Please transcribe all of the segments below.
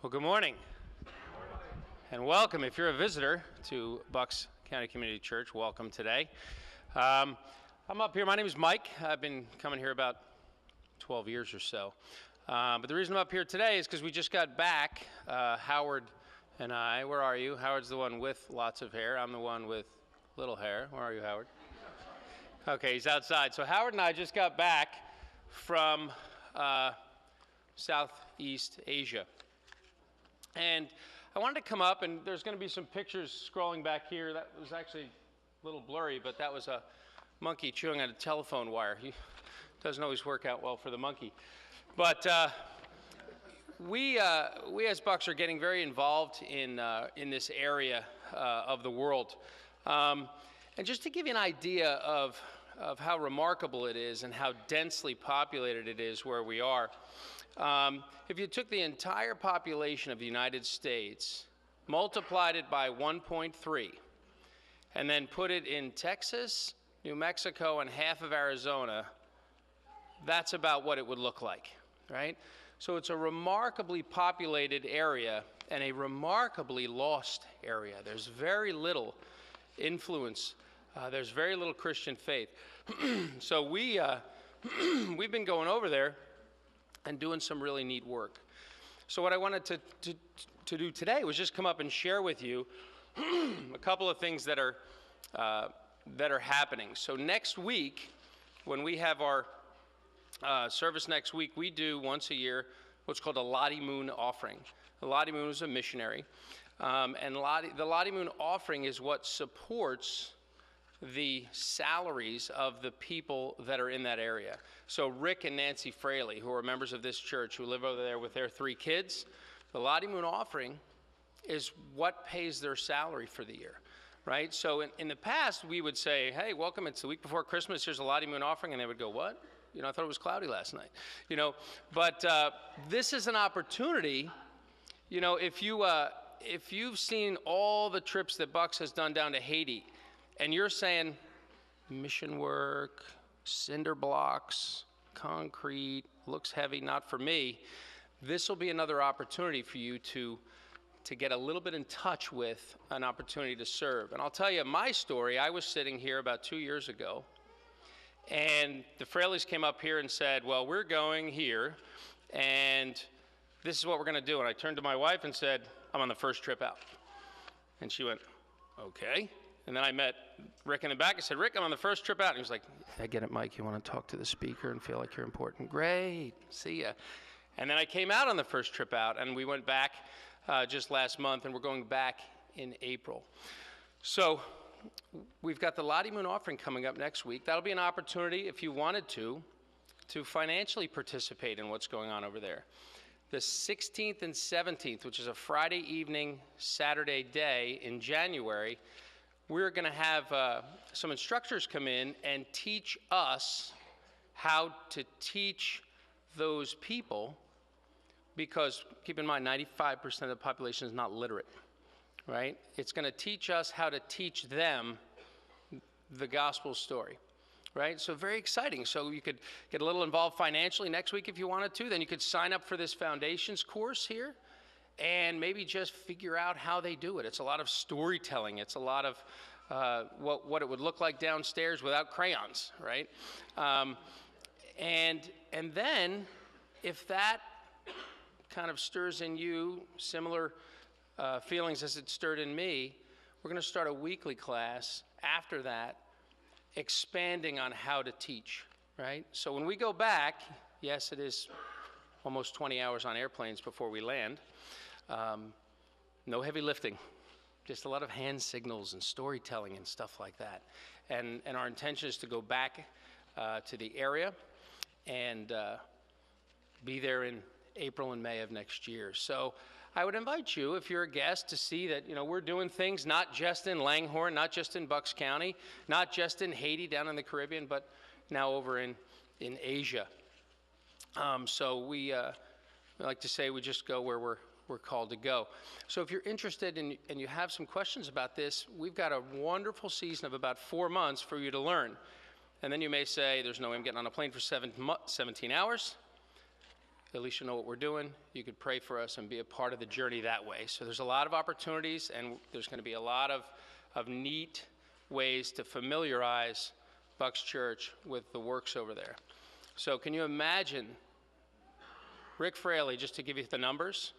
Well, good morning and welcome. If you're a visitor to Bucks County Community Church, welcome today. I'm up here. My name is Mike. I've been coming here about 12 years or so. But the reason I'm up here today is because we just got back, Howard and I. Where are you? Howard's the one with lots of hair. I'm the one with little hair. Where are you, Howard? Okay, he's outside. So Howard and I just got back from Southeast Asia. And I wanted to come up, and there's going to be some pictures scrolling back here. That was actually a little blurry, but that was a monkey chewing on a telephone wire. He doesn't always work out well for the monkey. But we as Bucks are getting very involved in this area of the world. And just to give you an idea of how remarkable it is and how densely populated it is where we are, if you took the entire population of the United States, multiplied it by 1.3, and then put it in Texas, New Mexico, and half of Arizona, that's about what it would look like, right? So it's a remarkably populated area and a remarkably lost area. There's very little influence. There's very little Christian faith. So we've been going over there and doing some really neat work. So what I wanted to do today was just come up and share with you a couple of things that are happening. So next week, when we have our service next week, we do once a year what's called a Lottie Moon offering. The Lottie Moon is a missionary, and the Lottie Moon offering is what supports the salaries of the people that are in that area. So Rick and Nancy Fraley, who are members of this church, who live over there with their 3 kids, the Lottie Moon offering is what pays their salary for the year, right? So in the past, we would say, hey, welcome, it's the week before Christmas, here's a Lottie Moon offering, and they would go, what? You know, I thought it was cloudy last night, you know? But this is an opportunity, you know, if you've seen all the trips that Bucks has done down to Haiti, and you're saying mission work, cinder blocks, concrete, looks heavy, not for me, this will be another opportunity for you to get a little bit in touch with an opportunity to serve. And I'll tell you my story. I was sitting here about 2 years ago, and the Fraleys came up here and said, well, we're going here, and this is what we're going to do. And I turned to my wife and said, I'm on the first trip out. And she went, okay. And then I met Rick in the back. I said, Rick, I'm on the first trip out. And he was like, I get it, Mike. You want to talk to the speaker and feel like you're important? Great. See ya. And then I came out on the first trip out, and we went back just last month, and we're going back in April. So we've got the Lottie Moon offering coming up next week. That'll be an opportunity, if you wanted to financially participate in what's going on over there. The 16th and 17th, which is a Friday evening, Saturday day in January, we're going to have some instructors come in and teach us how to teach those people, because keep in mind, 95% of the population is not literate, right? It's going to teach us how to teach them the gospel story, right? So very exciting. So you could get a little involved financially next week if you wanted to. Then you could sign up for this foundations course here and maybe just figure out how they do it. It's a lot of storytelling. It's a lot of what it would look like downstairs without crayons, right? And then if that kind of stirs in you similar feelings as it stirred in me, we're going to start a weekly class after that, expanding on how to teach, right? So when we go back, yes, it is almost 20 hours on airplanes before we land. No heavy lifting, just a lot of hand signals and storytelling and stuff like that. And our intention is to go back to the area and be there in April and May of next year. So I would invite you, if you're a guest, to see that, you know, we're doing things not just in Langhorne, not just in Bucks County, not just in Haiti down in the Caribbean, but now over in Asia. So we like to say we just go where we're called to go. So if you're interested and you have some questions about this, we've got a wonderful season of about 4 months for you to learn. And then you may say, there's no way I'm getting on a plane for 17 hours. at least you know what we're doing. You could pray for us and be a part of the journey that way. So there's a lot of opportunities, and there's going to be a lot of neat ways to familiarize Bucks Church with the works over there. So can you imagine Rick Fraley, just to give you the numbers,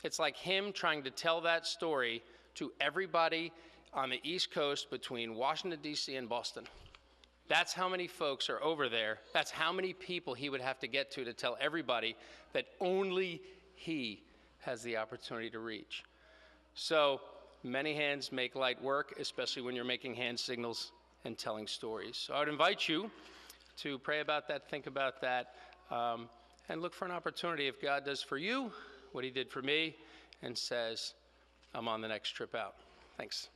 it's like him trying to tell that story to everybody on the East Coast between Washington, D.C. and Boston. That's how many folks are over there. That's how many people he would have to get to tell everybody that only he has the opportunity to reach. So many hands make light work, especially when you're making hand signals and telling stories. So I would invite you to pray about that, think about that, and look for an opportunity if God does for you what he did for me and says, I'm on the next trip out. Thanks.